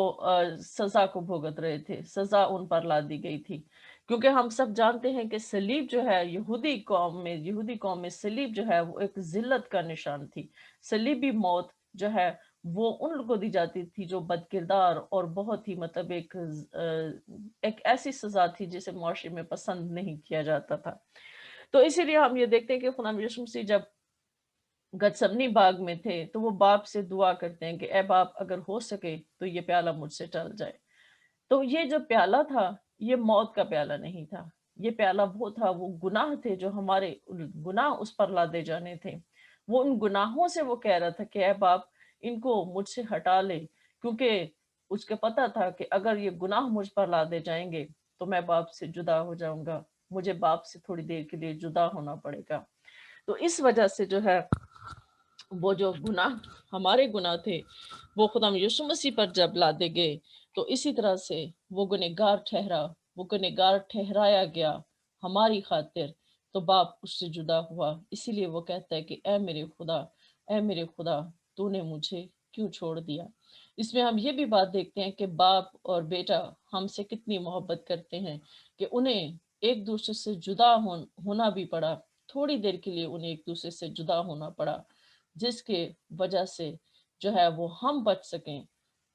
سزا کو بھگت رہے تھے. سزا ان پر لا دی گئی تھی کیونکہ ہم سب جانتے ہیں کہ صلیب جو ہے یہودی قوم میں صلیب جو ہے وہ ایک ذلت کا نشان تھی. صلیبی موت جو ہے وہ ان لوگوں کو دی جاتی تھی جو بد کردار اور بہت ہی مطلب ایک ایسی سزا تھی جسے معاشرے میں پسند نہیں کیا جاتا تھا. تو اسی لیے ہم یہ دیکھتے ہیں کہ خدا یسوع مسیح جب گتسمنی باغ میں تھے تو وہ باپ سے دعا کرتے ہیں کہ اے باپ اگر ہو سکے تو یہ پیالہ مجھ سے ٹل جائے. تو یہ جو پیالہ تھا یہ موت کا پیالہ نہیں تھا، یہ پیالہ وہ تھا، وہ گناہ تھے جو ہمارے گناہ اس پر لادے جانے تھے. وہ ان گناہوں سے وہ کہہ رہا تھا کہ اے باپ ان کو مجھ سے ہٹا لے، کیونکہ اس کو پتا تھا کہ اگر یہ گناہ مجھ پر لادے جائیں گے تو میں باپ سے جدا ہو جاؤں گا، مجھے باپ سے تھوڑی دیر کے لیے جدا ہونا پڑے گا. تو اس وجہ سے جو ہے وہ جو گناہ ہمارے گناہ تھے وہ خدا یسوع مسیح پر جب لادے گئے تو اسی طرح سے وہ گنہگار ٹھہرایا گیا ہماری خاطر. تو باپ اس سے جدا ہوا، اسی لیے وہ کہتا ہے کہ اے میرے خدا تو نے مجھے کیوں چھوڑ دیا. اس میں ہم یہ بھی بات دیکھتے ہیں کہ باپ اور بیٹا ہم سے کتنی محبت کرتے ہیں کہ انہیں ایک دوسرے سے جدا ہونا بھی پڑا، تھوڑی دیر کے لیے انہیں ایک دوسرے سے جدا ہونا پڑا، جس کے وجہ سے جو ہے وہ ہم بچ سکیں،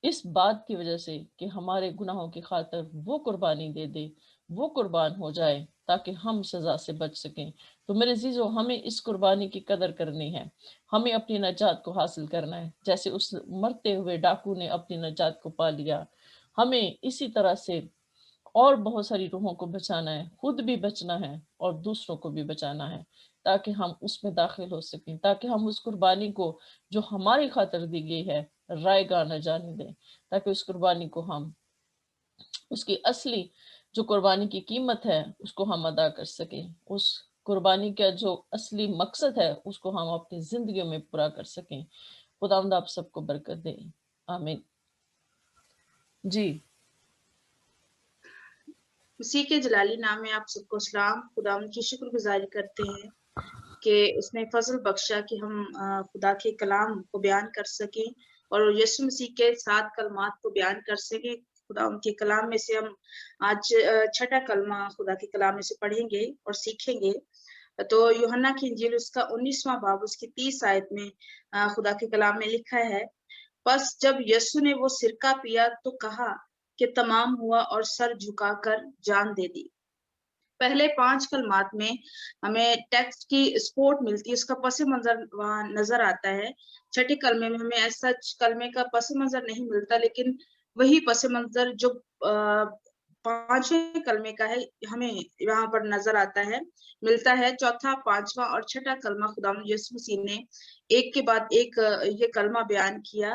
اس بات کی وجہ سے کہ ہمارے گناہوں کی خاطر وہ قربانی دے دے، وہ قربان ہو جائے تاکہ ہم سزا سے بچ سکیں. تو میرے عزیزو ہمیں اس قربانی کی قدر کرنی ہے، ہمیں اپنی نجات کو حاصل کرنا ہے جیسے اس مرتے ہوئے ڈاکو نے اپنی نجات کو پا لیا. ہمیں اسی طرح سے اور بہت ساری روحوں کو بچانا ہے، خود بھی بچنا ہے اور دوسروں کو بھی بچانا ہے تاکہ ہم اس میں داخل ہو سکیں، تاکہ ہم اس قربانی کو جو ہماری خاطر دی گئی ہے رائے گاہ نہ جانے دیں، تاکہ اس قربانی کو ہم اس کی اصلی جو قربانی کی قیمت ہے اس کو ہم ادا کر سکیں، اس قربانی کا جو اصلی مقصد ہے اس کو ہم اپنی زندگیوں میں پورا کر سکیں. خداوند آپ سب کو برکت دے، آمین. جی اسی کے جلالی نام میں آپ سب کو سلام. خداوند کی شکر گزاری کرتے ہیں کہ اس نے فضل بخشا کہ ہم خدا کے کلام کو بیان کر سکیں اور یسوع مسیح کے 7 کلمات کو بیان کر سکیں. خدا ان کے کلام میں سے ہم آج 6 کلمہ خدا کے کلام میں سے پڑھیں گے اور سیکھیں گے. تو یوحنا کی انجیل اس کا 19واں باب اس کی 30 آیت میں خدا کے کلام میں لکھا ہے، پس جب یسوع نے وہ سرکہ پیا تو کہا کہ تمام ہوا اور سر جھکا کر جان دے دی. پہلے 5 کلمات میں ہمیں ٹیکسٹ کی سپورٹ ملتی ہے، اس کا پس منظر وہاں نظر آتا ہے. 6 کلمے میں ہمیں ایسا کلمے کا پس منظر نہیں ملتا، لیکن وہی پس منظر جو 5ویں کلمے کا ہے ہمیں یہاں پر نظر آتا ہے، ملتا ہے. 4، 5واں اور 6 کلمہ خداوند یسوع مسیح نے ایک کے بعد ایک یہ کلمہ بیان کیا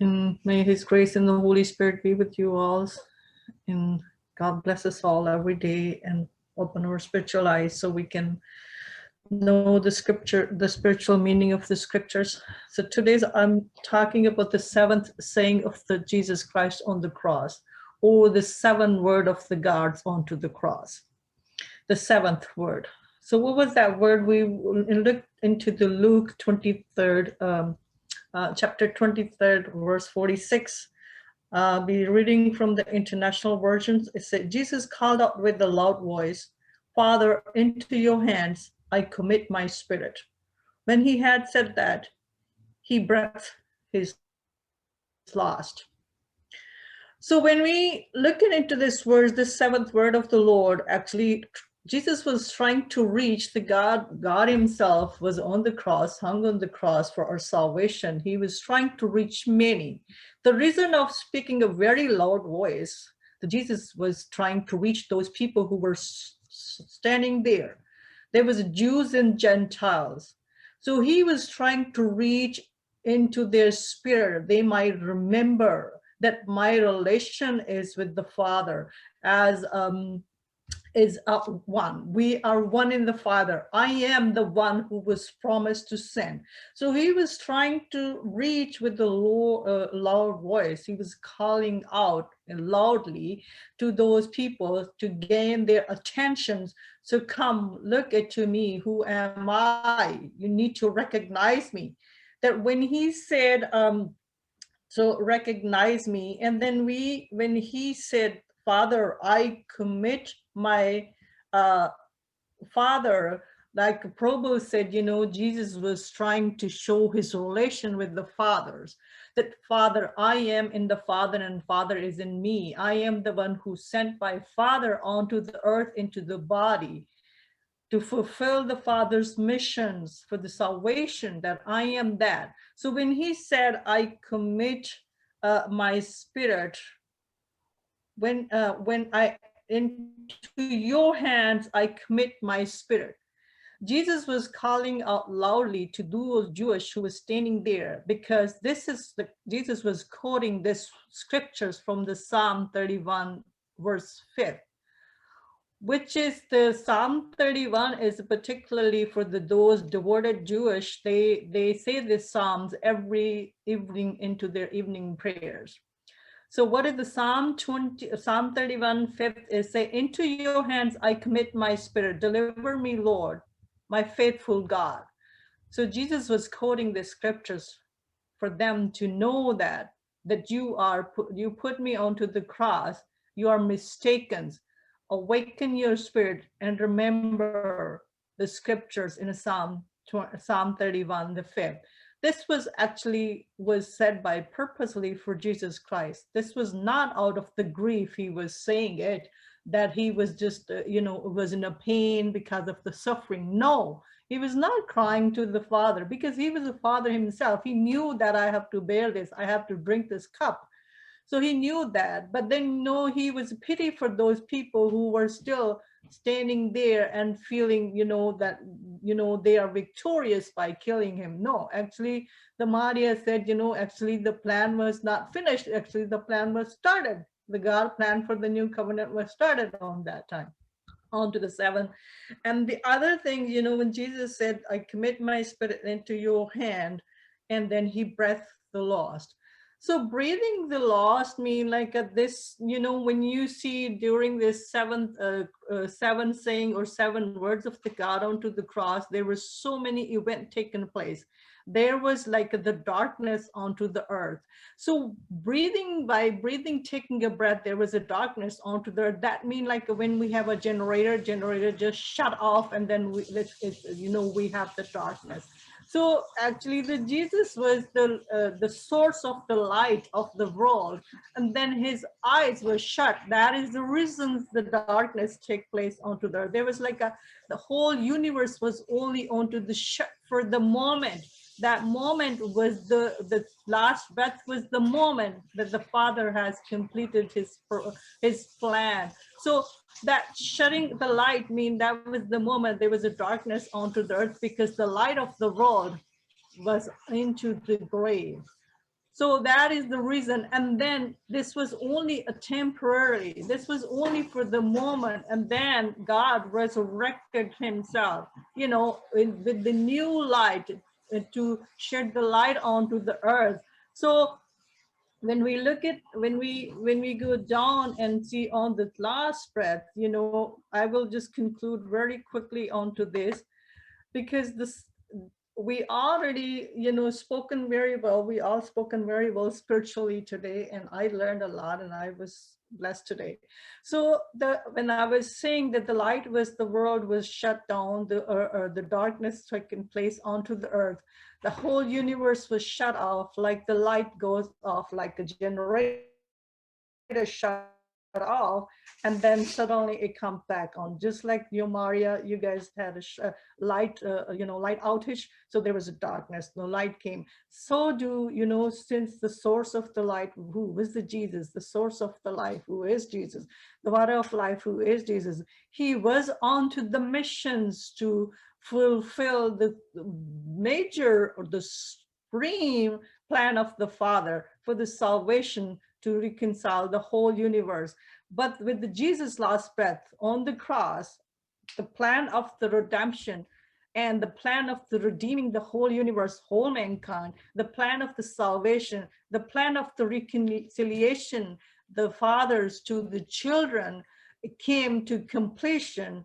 And may His grace and the Holy Spirit be with you all. And God bless us all every day and open our spiritual eyes so we can know the scripture, the spiritual meaning of the scriptures. So today I'm talking about the 7th saying of the Jesus Christ on the cross, or the 7th word of the gods onto the cross. The 7th word. So what was that word? We looked into the Luke 23rd, chapter 23rd, verse 46. I'll be reading from the International Version. It said, Jesus called out with a loud voice, Father, into your hands I commit my spirit. When he had said that, he breathed his last. So when we look into this verse, this 7th word of the Lord, actually, Jesus was trying to reach the God himself was on the cross, hung on the cross for our salvation. He was trying to reach many. The reason of speaking a very loud voice, that Jesus was trying to reach those people who were standing there. There was Jews and Gentiles. So he was trying to reach into their spirit. They might remember that my relation is with the Father as is one. We are one in the Father. I am the one who was promised to send. So he was trying to reach with the loud voice. He was calling out loudly to those people to gain their attention So come, look to me. Who am I? You need to recognize me. That when he said, so recognize me. And then when he said, Father, I commit my Father, like Prabhu said, Jesus was trying to show his relation with the fathers, that Father, I am in the Father and Father is in me. I am the one who sent my Father onto the earth into the body to fulfill the Father's missions for the salvation, that I am that. So when he said, I commit my spirit, when I into your hands, I commit my spirit. Jesus was calling out loudly to those Jewish who were standing there, because Jesus was quoting this scriptures from the Psalm 31 verse 5, which is the Psalm 31 is particularly for those devoted Jewish. They say this Psalms every evening into their evening prayers. So what is the Psalm 31 5th is, say, into your hands I commit my spirit, deliver me, Lord, my faithful God. So Jesus was quoting the scriptures for them to know that you put me onto the cross, you are mistaken. Awaken your spirit and remember the scriptures in Psalm 31, the 5th. This was said by purposely for Jesus Christ. This was not out of the grief he was saying it, that he was just, was in a pain because of the suffering. No, he was not crying to the Father, because he was a father himself. He knew that I have to bear this, I have to drink this cup. So he knew that, but then no, he was pity for those people who were still standing there and feeling, that, they are victorious by killing him. No, actually, the Maria said, actually the plan was not finished. Actually, the plan was started. The God plan for the new covenant was started on that time, on to the 7th. And the other thing, when Jesus said, I commit my spirit into your hand, and then he breathed the lost. So breathing the lost mean like this, when you see during this seven saying or 7 words of the God onto the cross, there was so many events taking place. There was like the darkness onto the earth. So by breathing, taking a breath, there was a darkness onto the earth. That means like when we have a generator just shut off, and then we have the darkness. So actually Jesus was the source of the light of the world, and then his eyes were shut. That is the reason the darkness take place onto the earth. There was like the whole universe was only onto the shut for the moment. That moment was the last breath, was the moment that the Father has completed his plan. So that shutting the light mean that was the moment there was a darkness onto the earth, because the light of the world was into the grave. So that is the reason. And then this was only a temporary, this was only for the moment. And then God resurrected himself, with the new light to shed the light onto the earth. So when we look at, when we go down and see on the last breath, I will just conclude very quickly onto this, because we already, spoken very well. We all spoken very well spiritually today, and I learned a lot, and I was blessed today. So when I was saying that the light was, the world was shut down, the darkness taking place onto the earth, the whole universe was shut off, like the light goes off, like a generator shut off, and then suddenly it comes back on, just like you, Maria, you guys had a light light outage, so there was a darkness, the light came. So do since the source of the light, who is the Jesus, the source of the life, who is Jesus, the water of life, who is Jesus, he was onto the missions to fulfill the major or the supreme plan of the Father for the salvation, to reconcile the whole universe. But with the Jesus' last breath on the cross, the plan of the redemption and the plan of the redeeming the whole universe, whole mankind, the plan of the salvation, the plan of the reconciliation, the fathers to the children, came to completion.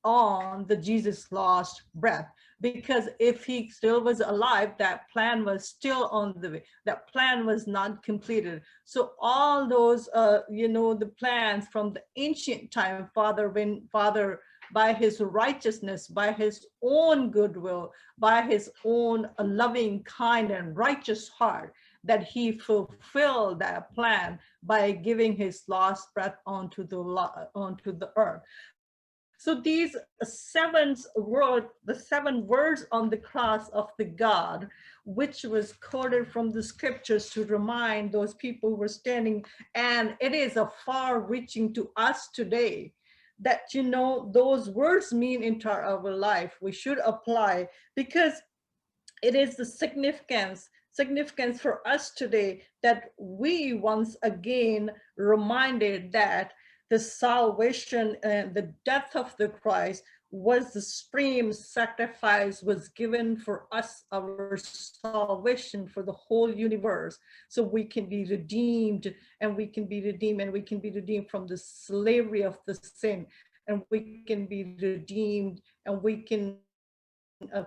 on the Jesus' last breath, because if he still was alive, that plan was still on the way. That plan was not completed. So all those, the plans from the ancient time, Father, by his righteousness, by his own goodwill, by his own loving, kind, and righteous heart, that he fulfilled that plan by giving his last breath onto the earth. So these the 7 words on the cross of the God, which was quoted from the scriptures to remind those people who were standing, and it is a far reaching to us today, that, those words mean into our life. We should apply, because it is the significance for us today, that we once again reminded that the salvation and the death of the Christ was the supreme sacrifice, was given for us, our salvation for the whole universe, so we can be redeemed, and we can be redeemed from the slavery of the sin, and we can be redeemed, and we can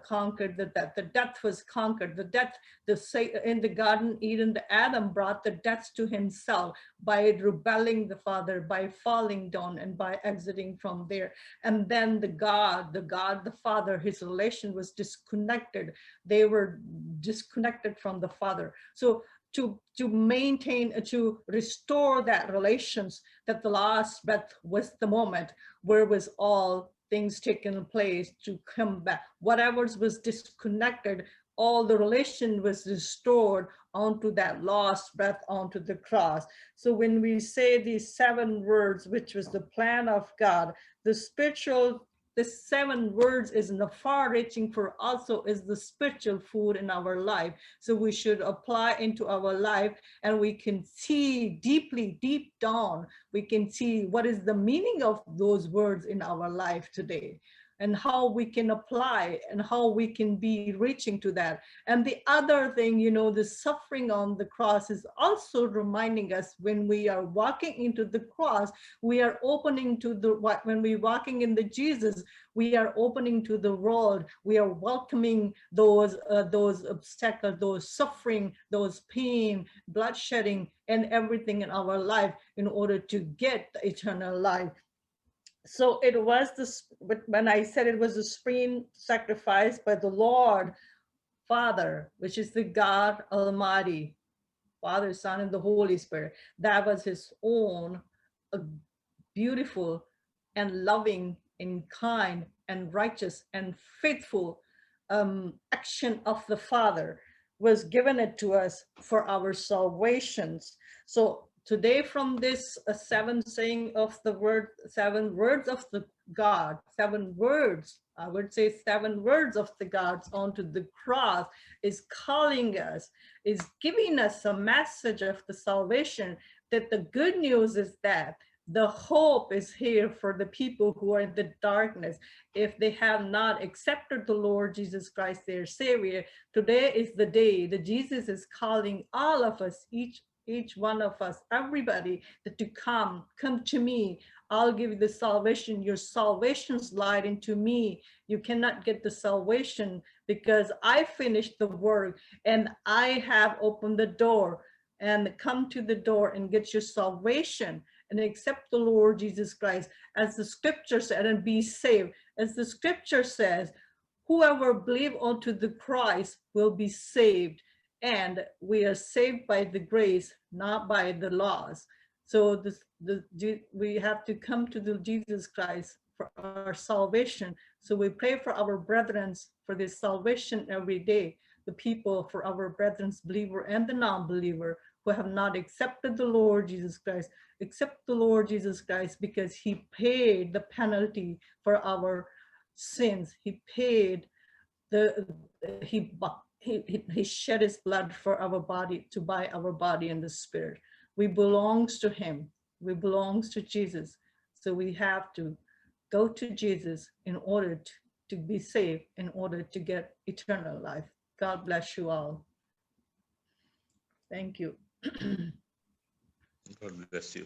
conquered the death. The death was conquered. In the Garden Eden, the Adam brought the death to himself by rebelling the Father, by falling down, and by exiting from there. And then the Father, his relation was disconnected. They were disconnected from the Father. So to maintain, to restore that relations, that the last breath was the moment where was all things taken place to come back. Whatever was disconnected, all the relation was restored onto that last breath, onto the cross. So when we say these 7 words, which was the plan of God, the 7 words is in the far reaching for also is the spiritual food in our life. So we should apply into our life, and we can see deep down, we can see what is the meaning of those words in our life today, and how we can apply, and how we can be reaching to that. And the other thing, the suffering on the cross is also reminding us, when we are walking into the cross, we are opening to when we're walking in the Jesus, we are opening to the world. We are welcoming those obstacles, those suffering, those pain, bloodshedding, and everything in our life in order to get the eternal life. So it was when I said it was the supreme sacrifice by the Lord Father, which is the God Almighty, Father, Son, and the Holy Spirit. That was his own beautiful and loving and kind and righteous and faithful action of the Father, was given it to us for our salvations. So today, from this 7 saying of the word, 7 words of the God, 7 words, I would say 7 words of the gods onto the cross, is calling us, is giving us a message of the salvation, that the good news is that the hope is here for the people who are in the darkness. If they have not accepted the Lord Jesus Christ, their Savior, today is the day that Jesus is calling all of us, each one of us, everybody, that to come to me. I'll give you the salvation. Your salvation's light into me. You cannot get the salvation because I finished the work, and I have opened the door. And come to the door and get your salvation and accept the Lord Jesus Christ, as the scripture said, and be saved. As the scripture says, whoever believe unto the Christ will be saved. And we are saved by the grace, not by the laws. So we have to come to the Jesus Christ for our salvation. So we pray for our brethren for this salvation every day. The people, for our brethren's believer and the non-believer who have not accepted the Lord Jesus Christ, accept the Lord Jesus Christ, because he paid the penalty for our sins. He paid he shed his blood for our body, to buy our body and the spirit. We belongs to him. We belongs to Jesus. So we have to go to Jesus in order to be saved, in order to get eternal life. God bless you all. Thank you. God bless you.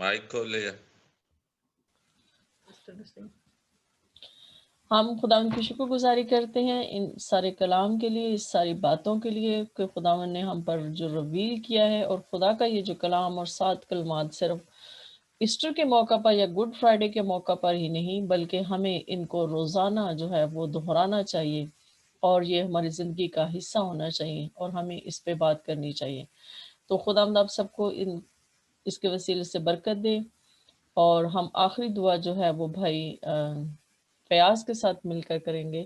Mic کھول لے. ہم خداوند کی شکر گزاری کرتے ہیں ان سارے کلام کے لیے، اس ساری باتوں کے لیے کہ خداوند نے ہم پر جو رویل کیا ہے، اور خدا کا یہ جو کلام اور 7 کلمات صرف ایسٹر کے موقع پر یا گڈ فرائیڈے کے موقع پر ہی نہیں، بلکہ ہمیں ان کو روزانہ جو ہے وہ دہرانا چاہیے، اور یہ ہماری زندگی کا حصہ ہونا چاہیے، اور ہمیں اس پہ بات کرنی چاہیے. تو خداوند آپ سب کو اس کے وسیلے سے برکت دے. اور ہم آخری دعا جو ہے وہ بھائی فیاض کے ساتھ مل کر کریں گے.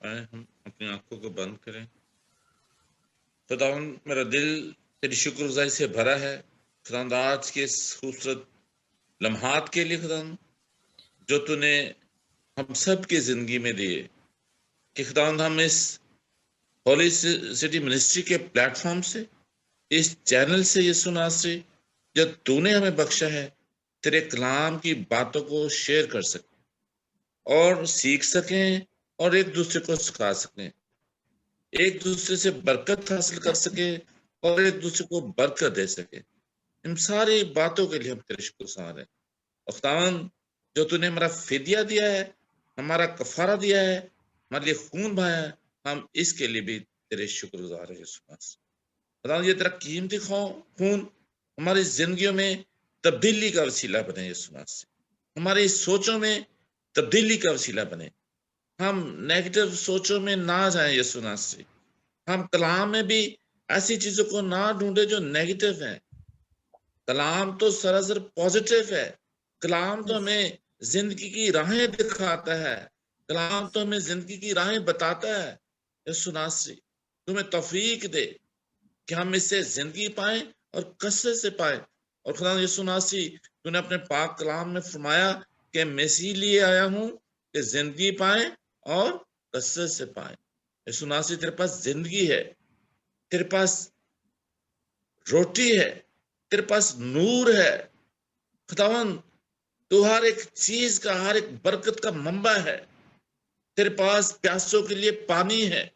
آئے ہم اپنی آنکھوں کو بند کریں. خداوند میرا دل تیری شکر گزاری سے بھرا ہے خداوند آج کے اس خوبصورت لمحات کے لیے خداوند جو تو نے ہم سب کی زندگی میں دیے کہ خداوند ہم اس ہولی سٹی منسٹری کے پلیٹ فارم سے اس چینل سے یسوع ناصری جو تو نے ہمیں بخشا ہے تیرے کلام کی باتوں کو شیئر کر سکیں اور سیکھ سکیں اور ایک دوسرے کو سکھا سکیں، ایک دوسرے سے برکت حاصل کر سکیں اور ایک دوسرے کو برکت دے سکیں. ان ساری باتوں کے لیے ہم تیرے شکر گزار ہیں. اور خداوند جو تو نے ہمارا فدیہ دیا ہے، ہمارا کفارہ دیا ہے، ہمارے لیے خون بہایا ہے، ہم اس کے لیے بھی تیرے شکر گزار ہیں یسوع ناصری. خداوند یہ تیرا قیمتی خون ہماری زندگیوں میں تبدیلی کا وسیلہ بنے یسوع ناصری، ہماری سوچوں میں تبدیلی کا وسیلہ بنے. ہم نیگیٹو سوچوں میں نہ جائیں یسوع ناصری، ہم کلام میں بھی ایسی چیزوں کو نہ ڈھونڈے جو نیگیٹو ہیں. کلام تو سراسر پازیٹیو ہے، کلام تو ہمیں زندگی کی راہیں دکھاتا ہے، کلام تو ہمیں زندگی کی راہیں بتاتا ہے. یسوع ناصری تمہیں توفیق دے کہ ہم اس سے زندگی پائیں اور کثرت سے پائیں. اور خدا یسوع ناصری تو نے اپنے پاک کلام میں فرمایا کہ میں اسی لیے آیا ہوں کہ زندگی پائیں اور کثرت سے پائیں. یسوع ناصری تیرے پاس زندگی ہے، تیرے پاس روٹی ہے، تیرے پاس نور ہے. خداوند تو ہر ایک چیز کا، ہر ایک برکت کا منبع ہے. تیرے پاس پیاسوں کے لیے پانی ہے،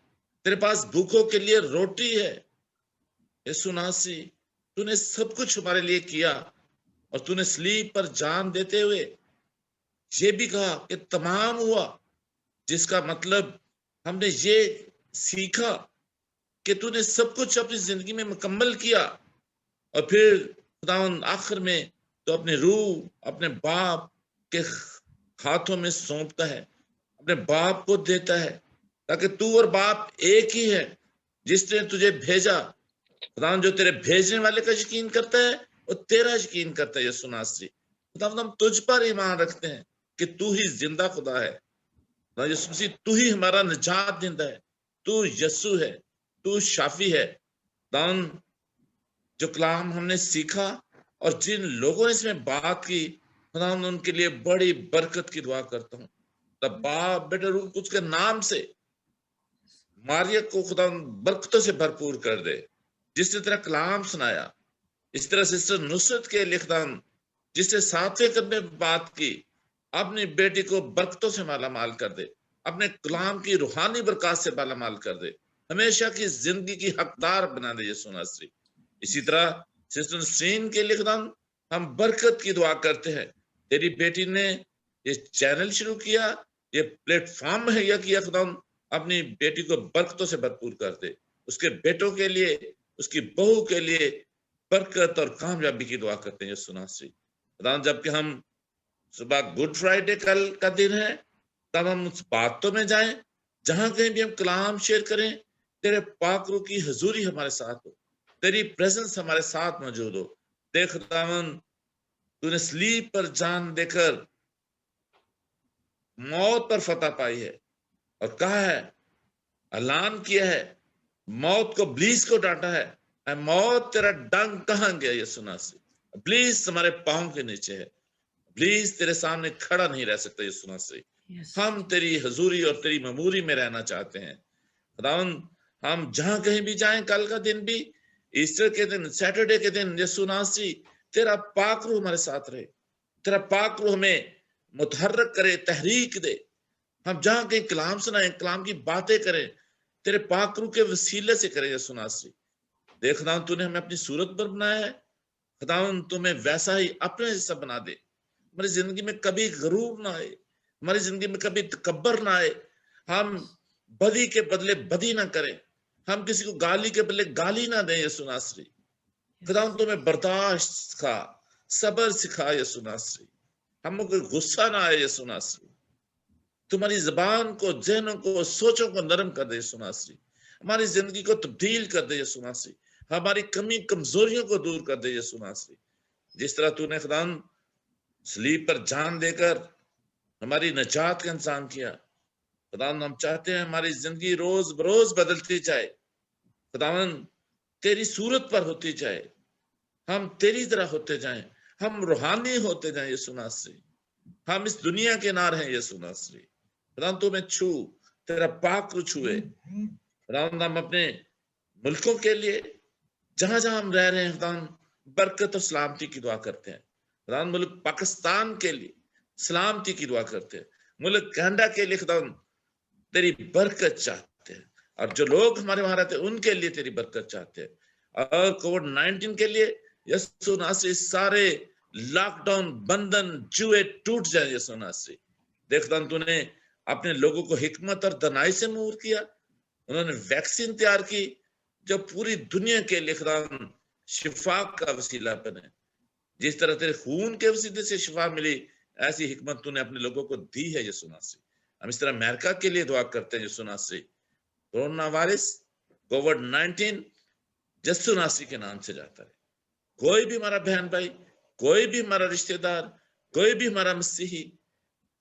تیرے پاس بھوکوں کے لیے روٹی ہے. یسوع ناصری تو نے سب کچھ ہمارے لیے کیا، اور تو نے صلیب پر جان دیتے ہوئے یہ بھی کہا کہ تمام ہوا، جس کا مطلب ہم نے یہ سیکھا کہ تو نے سب کچھ اپنی زندگی میں مکمل کیا. اور پھر خداوند آخر میں تو اپنی روح اپنے باپ کے ہاتھوں میں سونپتا ہے، اپنے باپ کو دیتا ہے، تاکہ تو اور باپ ایک ہی ہے. جس نے تجھے بھیجا، خداوند جو تیرے بھیجنے والے کا یقین کرتا ہے وہ تیرا یقین کرتا ہے. یسوع ناصری خداوند ہم تجھ پر ایمان رکھتے ہیں کہ تو ہی زندہ خدا ہے. یسوع مسیح تو ہی ہمارا نجات دہندہ ہے، تو یسوع ہے، تو شافی ہے. خداوند جو کلام ہم نے سیکھا اور جن لوگوں نے اس میں بات کی، خداوند ان کے لیے بڑی برکت کی دعا کرتا ہوں. تب باپ بیٹا روح کچھ کے نام سے ماریہ کو خداوند برکتوں سے بھرپور کر دے. جس نے تیرا کلام سنایا، اس طرح سسٹر نصرت کے لیے خداوند جس نے 7ویں قدمے بات کی، اپنی بیٹی کو برکتوں سے مالا مال کر دے، اپنے کلام کی روحانی برکات سے مالا مال کر دے، ہمیشہ کی زندگی کی حقدار بنا دے یسوع ناصری. اسی طرح سسٹر نسرین کے لیے خداوند ہم برکت کی دعا کرتے ہیں. تیری بیٹی نے یہ چینل شروع کیا، یہ پلیٹ فارم مہیا کیا، خداوند اپنی بیٹی کو برکتوں سے بھرپور کر دے. اس کے بیٹوں کے لیے، اس کی بہو کے لیے برکت اور کامیابی کی دعا کرتے ہیں یسوع ناصری. خداوند جب کہ ہم صبح گڈ فرائیڈے کل کا دن ہے، تب ہم اس باتوں میں جائیں جہاں کہیں بھی ہم کلام شیئر کریں، تیرے پاک روح کی حضوری ہمارے ساتھ ہو، تیری پریزنس ہمارے ساتھ موجود ہو. دیکھ خداوند تو نے صلیب پر جان دے کر موت پر فتح پائی ہے، اور کہا ہے، اعلان کیا ہے، موت کو ابلیس کو ڈانٹا ہے، اے موت تیرا ڈنگ کہاں گیا یسوع ناصری. ابلیس ہمارے پاؤں کے نیچے ہے، ابلیس تیرے سامنے کھڑا نہیں رہ سکتا یسوع ناصری. ہم تیری حضوری اور تیری مموری میں رہنا چاہتے ہیں. خداوند ہم جہاں کہیں بھی جائیں، کل کا دن بھی، ایسٹر کے دن، سیٹرڈے کے دن، یسوع ناصری تیرا پاک روح ہمارے ساتھ رہے، تیرا پاک روح ہمیں متحرک کرے، تحریک دے. ہم جہاں کہیں کلام سنائیں، کلام کی باتیں کریں، تیرے پاک روح کے وسیلے سے کریں یسوع ناصری. دیکھ خداوند تو نے ہمیں اپنی صورت پر بنایا ہے، خداوند تمہیں ویسا ہی اپنے جیسا بنا دے. ہماری زندگی میں کبھی غرور نہ آئے، ہماری زندگی میں کبھی تکبر نہ آئے، ہم بدی کے بدلے بدی نہ کریں، ہم کسی کو گالی کے بدلے گالی نہ دیں. یسوع ناصری خداوند تمہیں برداشت سکھا، صبر سکھا یسوع ناصری، ہم کو غصہ نہ آئے یسوع ناصری. تمہاری زبان کو، ذہنوں کو، سوچوں کو نرم کر دے یسوع ناصری، ہماری زندگی کو تبدیل کر دے یسوع ناصری، ہماری کمی کمزوریوں کو دور کر دے یسوع ناصری. جس طرح تو نے خداوند صلیب پر جان دے کر ہماری نجات کا انتظام کیا، خداوند ہم چاہتے ہیں ہماری زندگی روز بروز بدلتی جائے، خداوند تیری صورت پر ہوتی جائے، ہم تیری طرح ہوتے جائیں، ہم روحانی ہوتے جائیں یسوع ناصری. ہم اس دنیا کے نار ہیں یسوع ناصری. خداوند تو میں چھو، تیرا پاک رو چھوئے. خداوند ہم اپنے ملکوں کے لیے جہاں جہاں ہم رہ رہے ہیں خداوند برکت اور سلامتی کی دعا کرتے ہیں. خداوند ملک پاکستان کے لیے سلامتی کی دعا کرتے ہیں، ملک کینیڈا کے لیے خداوند تیری برکت چاہتے ہیں، اور جو لوگ ہمارے وہاں رہتے ہیں ان کے لیے تیری برکت چاہتے ہیں. اور کووڈ-19 کے لیے یسوع ناصری سارے لاک ڈاؤن، بندھن، جوئے ٹوٹ جائیں یسوع ناصری. دیکھ خداوند تو نے اپنے لوگوں کو حکمت اور دانائی سے مور کیا، انہوں نے ویکسین تیار کی جو پوری دنیا کے لیے خداوند شفا کا وسیلہ بنے. جس طرح تیرے خون کے وسیلے سے شفا ملی، ایسی حکمت تو نے اپنے لوگوں کو دی ہے یسوع ناصری. ہم اس طرح امریکہ کے لیے دعا کرتے ہیں یسوع ناصری. کورونا وائرس کووڈ-19 یسوع ناصری کے نام سے جاتا ہے. کوئی بھی ہمارا بہن بھائی، کوئی بھی ہمارا رشتہ دار، کوئی بھی ہمارا مسیحی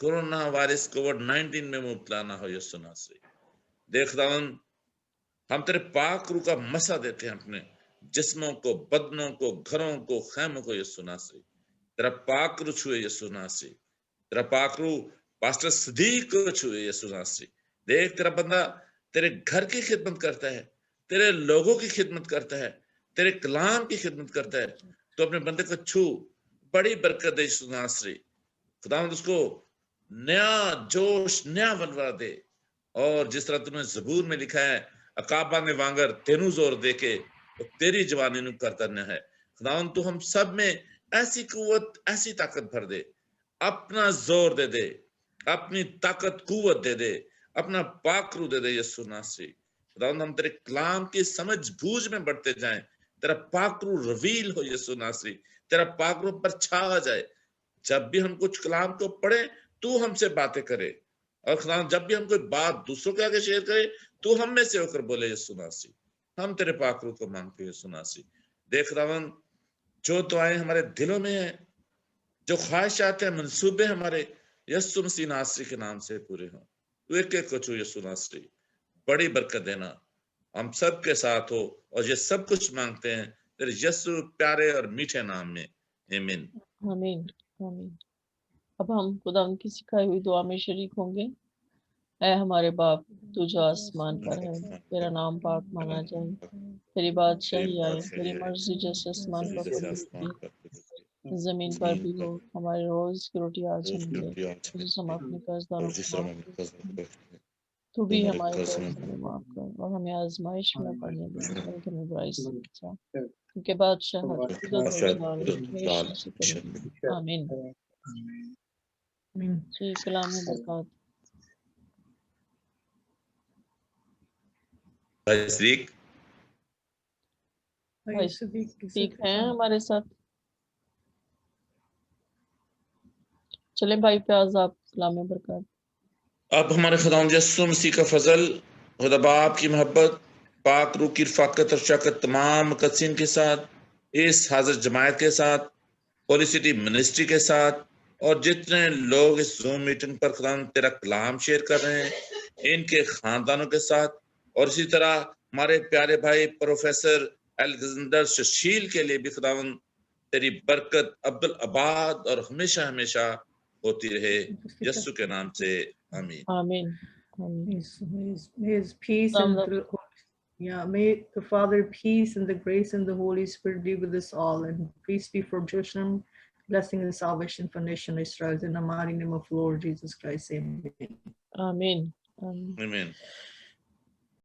کورونا وائرس کووڈ-19 میں مبتلا نہ ہو یسوع ناصری. دیکھ خداوند ہم تیرے پاک روح کا مسا دیتے ہیں اپنے جسموں کو، بدنوں کو، گھروں کو، خیموں کو یسوع ناصری. تیرا پاک روح چھوئے یسوع ناصری، تیرا پاک روح پاسٹر صدیق کو چھوئے یسوع ناصری. دیکھ تیرا بندہ تیرے گھر کی خدمت کرتا ہے، تیرے لوگوں کی خدمت کرتا ہے، تیرے کلام کی خدمت کرتا ہے، تو اپنے بندے کو چھو، بڑی برکت دے یسوع ناصری. خداوند اس کو نیا جوش، نیا ولولہ دے. اور جس طرح تم نے زبور میں لکھا ہے اکابا نے وانگر تینو زور دے کے وہ تیری جوانی نو کرترنا ہے. خداوند تو ہم سب میں ایسی قوت، ایسی طاقت بھر دے، اپنا زور دے دے، اپنی طاقت قوت دے دے، اپنا پاک روح دے دے یسوع ناصری. خداوند ہم تیرے کلام کی سمجھ بوجھ میں بڑھتے جائیں، تیرا پاک روح رویل ہو یسوع ناصری، تیرا پاک روح پر چھا جائے. جب بھی ہم کچھ کلام کو پڑھیں تو ہم سے باتیں کرے، اور خداوند جب بھی ہم کوئی بات دوسروں کے آگے شیئر کرے تو ہم میں سے ہو کر بولے یسوع ناصری. ہم تیرے پاک روح کو مانگتے ہیں یسوع ناصری. دیکھ خداوند جو دعائیں ہمارے دلوں میں ہیں، جو خواہشات ہیں، منصوبے ہمارے یسوع مسیح ناصری کے نام سے پورے ہوں. تو ایک ایک کو چھو یسوع ناصری، بڑی برکت دینا ہم سب کے ساتھ ہو، اور یہ سب کچھ مانگتے ہیں تیرے یسوع پیارے اور میٹھے نام میں، آمین. آمین آمین. اب ہم خدا کی سکھائی ہوئی دعا میں شریک ہوں گے. اے ہمارے باپ تو جو آسمان پر ہے، تیرا نام پاک مانا جائے، تیری بادشاہی آئے، تیری مرضی جیسے آسمان پر ہوتی ہے زمین پر بھی ہو. ہمارے روز کی روٹی آج ہمیں دے، جسے ہم اپنے قرض داروں کو معاف کرتے ہیں، تو بھی ہمارے قرض کو معاف کر، اور ہمیں آزمائش میں پڑنے دیں بلکہ ہمیں برائی سے بچا، کیونکہ بادشاہت، قدرت اور جلال ہمیشہ سے قریب. آمین. Amen. جی کلام برکات. بھائی صدیق بھائی ٹھیک ہیں ہمارے ساتھ. چلیں بھائی پیاز آپ کلام برکات. اب ہمارے خداوند یسوع مسیح کا فضل، خدا باپ کی محبت، پاک روح کی رفاقت اور شفقت تمام مقدسین کے ساتھ، اس حاضر جماعت کے ساتھ، ہولی سٹی منسٹری کے ساتھ، اور جتنے لوگ اس زوم میٹنگ پر خداوند تیرا کلام شیئر کر رہے ہیں ان کے خاندانوں کے ساتھ، اور اسی طرح ہمارے پیارے بھائی پروفیسر الیگزینڈر ششیل کے لیے بھی خداوند تیری برکت عبدالآباد اور ہمیشہ ہمیشہ ہوتی رہے یسوع کے نام سے، آمین. آمین آمین. May his peace and may the Father, peace and the grace and the Holy Spirit be with us all, and peace be for Jerusalem, blessing and salvation for nation Israel, in the mighty name of Lord Jesus Christ. Amen. آمین. آمین.